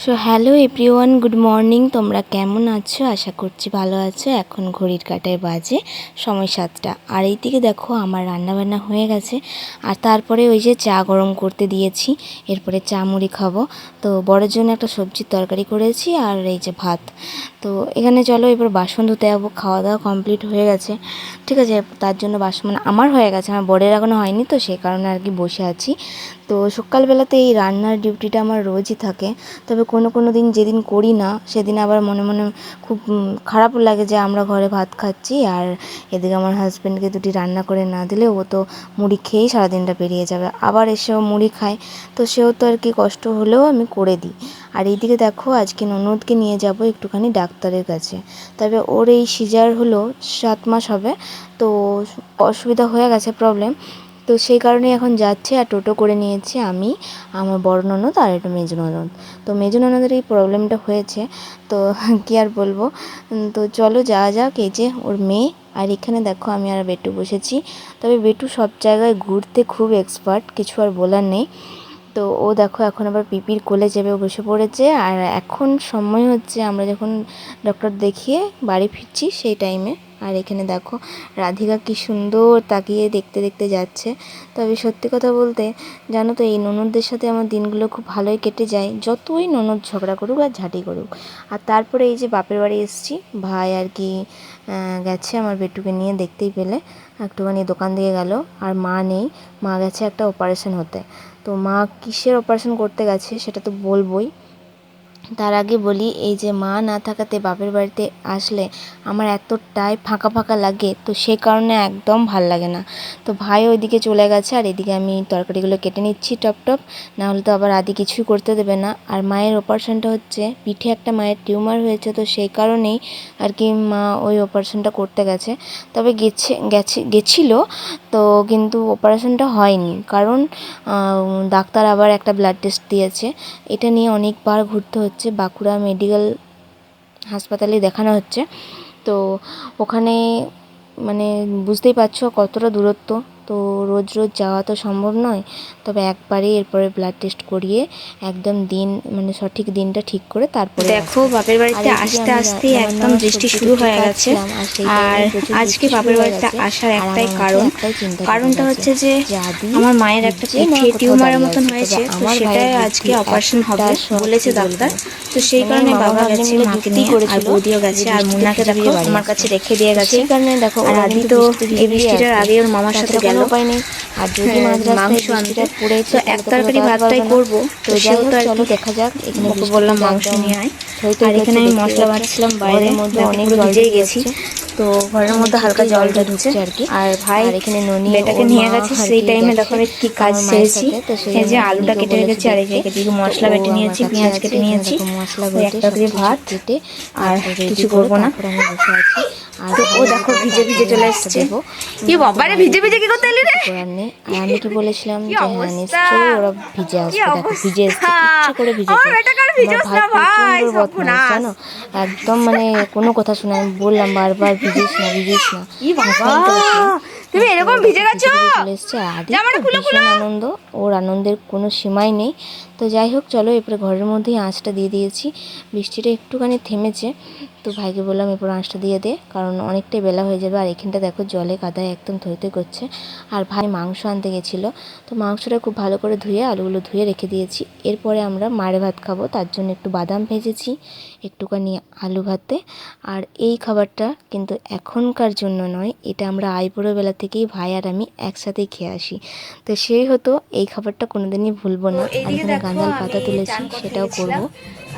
So hello everyone, good morning. তোমরা কেমন আছো? আশা করছি ভালো আছো। এখন ঘড়ির কাঁটায় বাজে সময় 7টা, আর এই দিকে দেখো আমার রান্নাবান্না হয়ে গেছে। আর তারপরে ওই যে চা গরম করতে দিয়েছি, এরপরে চা মুড়ি খাবো। তো বড়ের জন্য একটা সবজির তরকারি করেছি, আর এই যে ভাত। তো এখানে চলো এবার বাসন ধুতে যাবো। খাওয়া দাওয়া কমপ্লিট হয়ে গেছে, ঠিক আছে। তার জন্য বাসন মানে আমার হয়ে গেছে, আমার বরের এখনও হয়নি, তো সেই কারণে আর কি বসে আছি। তো সকালবেলাতে এই রান্নার ডিউটিটা আমার রোজই থাকে। তবে কোনো দিন যেদিন করি না সেদিন আবার মনে মনে খুব খারাপ লাগে যে আমরা ঘরে ভাত খাচ্ছি, আর এদিকে আমার হাজব্যান্ডকে দুটি রান্না করে না দিলে ও তো মুড়ি খেয়েই সারাদিনটা পেরিয়ে যাবে। আবার এসেও মুড়ি খায়, তো সেও তো আর কি কষ্ট হলেও আমি করে দিই। আর এইদিকে দেখো আজকে ননদকে নিয়ে যাব একটুখানি ডাক্তারের কাছে। তবে ওর এই সিজার হলো 7 মাস হবে, তো অসুবিধা হয়ে গেছে, প্রবলেম। তো সেই কারণে এখন যাচ্ছে, আর টোটো করে নিয়েছি আমি, আমার বড় ননদ আর একটা মেজ ননদ। তো মেজ ননদের এই প্রবলেমটা হয়েছে, তো কী আর বলবো। তো চলো যাওয়া যাক। এই যে ওর মেয়ে, আর এখানে দেখো আমি আর বেটু বসেছি। তবে বেটু সব জায়গায় ঘুরতে খুব এক্সপার্ট, কিছু আর বলার নেই। তো ও দেখো এখন আবার পিপির কোলে চেপে বসে পড়েছে। আর এখন সময় হচ্ছে আমরা যখন ডক্টর দেখিয়ে বাড়ি ফিরছি সেই টাইমে। আর এখানে দেখো রাধিকা কি সুন্দর তাকিয়ে দেখতে দেখতে যাচ্ছে। তবে সত্যি কথা বলতে জানো তো, এই ননদদের সাথে আমার দিনগুলো খুব ভালোই কেটে যায়, যতই ননদ ঝগড়া করুক আর ঝাঁটি করুক। আর তারপরে এই যে বাপের বাড়ি এসেছি, ভাই আর কি গেছে আমার বেটুকে নিয়ে, দেখতেই পেলে একটুখানি দোকান দিয়ে গেল। আর মা নেই, মা গেছে একটা অপারেশন হতে। তো মা কিসের অপারেশন করতে গেছে সেটা তো বলবোই। তার আগে বলি, এই যে মা না থাকাতে বাপের বাড়িতে আসলে আমার এতটাই ফাঁকা ফাঁকা লাগে, তো সেই কারণে একদম ভাল লাগে না। তো ভাই ওইদিকে চলে গেছে, আর এদিকে আমি তরকারিগুলো কেটে নিচ্ছি টপ টপ, নাহলে তো আবার আদি কিছুই করতে দেবে না। আর মায়ের অপারেশনটা হচ্ছে পিঠে একটা মায়ের টিউমার হয়েছে, তো সেই কারণেই আর কি মা ওই অপারেশনটা করতে গেছে। তবে গেছিলো তো, কিন্তু অপারেশনটা হয়নি, কারণ ডাক্তার আবার একটা ব্লাড টেস্ট দিয়েছে। এটা নিয়ে অনেকবার ঘুরতে হচ্ছে, বাঁকুড়া মেডিকেল হাসপাতালে দেখানো হচ্ছে। তো ওখানে মানে বুঝতেই পারছো কতটা দূরত্ব, তো রোজ রোজ যাওয়া তো সম্ভব নয়। তবে একবারেই এরপরে ব্লাড টেস্ট করিয়ে একদম দিন মানে সঠিক দিনটা ঠিক করে তারপরে দেখো বাপের বাড়িতে আসতে আসতে একদম বৃষ্টি শুরু হয়ে গেছে। আর আজকে বাপের বাড়িতে আসার একটাই কারণটা হচ্ছে যে আমার মায়ের একটা পিঠে টিউমারের মতন হয়েছে, তো সেটাই আজকে অপারেশন হবে বলেছে ডাক্তার। তো সেই কারণে বাবা গেছে, মাকে নিয়ে, আর বৌদিও গেছে, আর মুন্নাকে দেখো আমার কাছে রেখে দিয়ে গেছে। সেই কারণে দেখো আর আদি তো এই বৃষ্টিটার আগে ওর মামার সাথে গেল, উপায় নেই। আর যদি মাংস আনতে পড়েছে, তো এক তরকারি ভাতটাই করবো। তো সেও তো চলো দেখা যাক। এখানে বললাম মাংস নিয়ে আয়। আর এখানে আমি মশলা বাটছিলাম, বাইরের মধ্যে অনেক ভিজেই গেছি, তো ঘরের মধ্যে হালকা জলটা ঢুকছে আর কি। আর ভাই এখানে ননি বেটাকে নিয়ে গেছে, সেই টাইমে দেখো আমি কি কাজ সেরেছি। এই যে আলুটা কেটে রেখেছি, আর এদিকে মশলা বেটে নিয়েছি, পেঁয়াজ কেটে নিয়েছি, ওই একটা করে ভাত কেটে, আর কিছু করবো না। আমি বসে আছি, আর ও দেখো ভিজে ভিজে চলে এসছে। কি বাবারে ভিজে ভিজে কি করতে এলি রে? আর আমি কি বলেছিলাম যে হ্যাঁ নিশ্চয়ই ওরা ভিজে আসবে। দেখো ভিজে এসছে, ইচ্ছা করে ভিজেছে। আমার ভাই প্রচন্ড বদমাশ জানো, একদম মানে কোনো কথা শোনে। আমি বললাম বারবার ভিজিস না ভিজিস না। তুমি এরকম ভিজে গেছো চলে এসছে। আদি ভীষণ আনন্দ, ওর আনন্দের কোনো সীমাই নেই। তো যাই হোক চলো, এরপরে ঘরের মধ্যেই আঁচটা দিয়ে দিয়েছি। বৃষ্টিটা একটুখানি থেমেছে, তো ভাইকে বললাম এরপর আঁচটা দিয়ে দে, কারণ অনেকটাই বেলা হয়ে যাবে। আর এখানটা দেখো জলে কাদায় একদম থই করছে। আর ভাই মাংস আনতে গেছিলো, তো মাংসটা খুব ভালো করে ধুয়ে আলুগুলো ধুয়ে রেখে দিয়েছি। এরপরে আমরা মারে ভাত খাবো, তার জন্য একটু বাদাম ভেজেছি, একটুখানি আলু ভাতে। আর এই খাবারটা কিন্তু এখনকার জন্য নয়, এটা আমরা আইবুড়ো বেলা থেকেই ভাই আর আমি একসাথেই খেয়ে আসি, তো সেই হতো এই খাবারটা কোনোদিনই ভুলবো না। আর এখানে গাঁদাল পাতা তুলেছি, সেটাও করবো।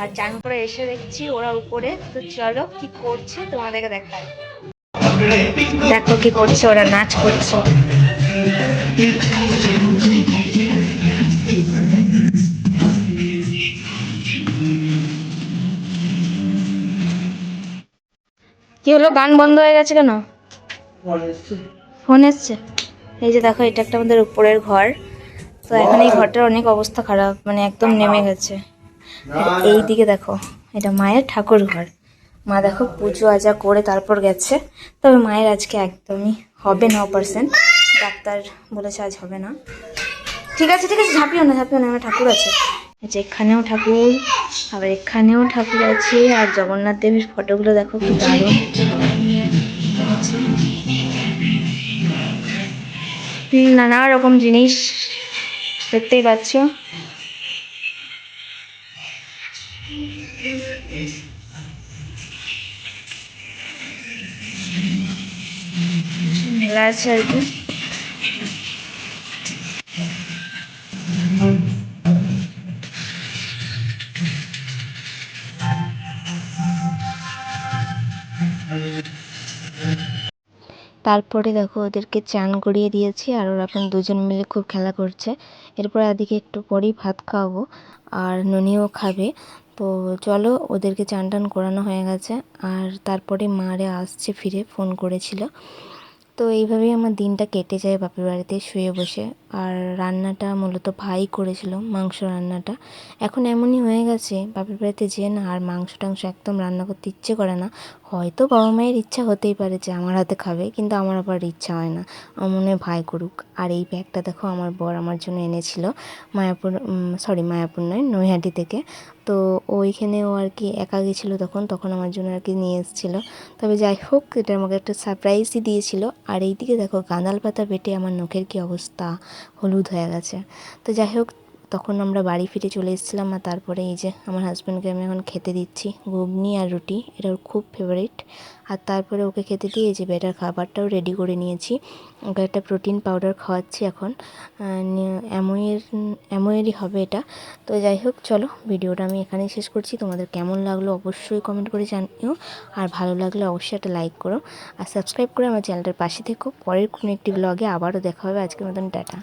আর চান করে এসে দেখছি ওরা উপরে, তো চলো কি করছে তোমাদেরকে দেখাই। দেখো কি করছে, ওরা নাচ করছে। কি হলো, গান বন্ধ হয়ে গেছে কেন? ফোন এসছে। এই যে দেখো এটা একটা আমাদের উপরের ঘর, তো এখন এই ঘরটার অনেক অবস্থা খারাপ, মানে একদম নেমে গেছে। আর এই দিকে দেখো এটা মায়ের ঠাকুর ঘর। মা দেখো পুজো আজা করে তারপর গেছে। তবে মায়ের আজকে একদমই হবে না অপারেশন, ডাক্তার বলেছে আজ হবে না। ঠিক আছে ঝাঁপিও না আমার ঠাকুর আছে। যে এখানেও ঠাকুর, আবার এখানেও ঠাকুর আছে। আর জগন্নাথ দেবের ফটোগুলো দেখো কি দারুণ, নানা রকম জিনিস দেখতেই পাচ্ছ। মেলা আছে আর কি। তারপরে দেখো ওদেরকে চান করিয়ে দিয়েছি আর ওরা এখন দুজন মিলে খুব খেলা করছে। এরপর এদিকে একটু পরেই ভাত খাওয়াবো আর ননিও খাবে। তো চলো, ওদেরকে চান টান করানো হয়ে গেছে। আর তারপরে মারে আসছে ফিরে, ফোন করেছিল। তো এইভাবেই আমার দিনটা কেটে যায় বাপের বাড়িতে শুয়ে বসে। আর রান্নাটা মূলত ভাই করেছিল, মাংস রান্নাটা। এখন এমনই হয়ে গেছে বাপের বাড়িতে যেয়ে না আর মাংস টাংস একদম রান্না করতে ইচ্ছে করে না। হয়তো বাবা মায়ের ইচ্ছা হতেই পারে যে আমার হাতে খাবে, কিন্তু আমার আবার ইচ্ছা হয় না, আমার মনে হয় ভাই করুক। আর এই ব্যাগটা দেখো আমার বর আমার জন্য এনেছিল মায়াপুর নয়, নৈহাটি থেকে। তো ওইখানে ও আর কি একা গেছিলো তখন আমার জন্য আর কি নিয়ে এসেছিলো। তবে যাই হোক, এটা আমাকে একটা সারপ্রাইজই দিয়েছিল। আর এইদিকে দেখো গাঁদাল পাতা বেটে আমার নখের কি অবস্থা, হলুদ হয়ে গেছে। তো যাই হোক, তখন আমরা বাড়ি ফিরে চলে এসেছিলাম। আর তারপরে এই যে আমার হাজব্যান্ডকে আমি এখন খেতে দিচ্ছি ঘুগনি আর রুটি, এটা ওর খুব ফেভারিট। আর তারপরে ওকে খেতে দিয়ে এই যে বেটার খাবারটাও রেডি করে নিয়েছি। ওকে একটা প্রোটিন পাউডার খাওয়াচ্ছি এখন, অ্যামোয়েরই হবে এটা। তো যাই হোক, চলো ভিডিওটা আমি এখানেই শেষ করছি। তোমাদের কেমন লাগলো অবশ্যই কমেন্ট করে জানিও। আর ভালো লাগলে অবশ্যই একটা লাইক করো আর সাবস্ক্রাইব করে আমার চ্যানেলটার পাশে থেকো। পরের কোনো একটি ব্লগে আবারও দেখা হবে। আজকের মতন টাটা।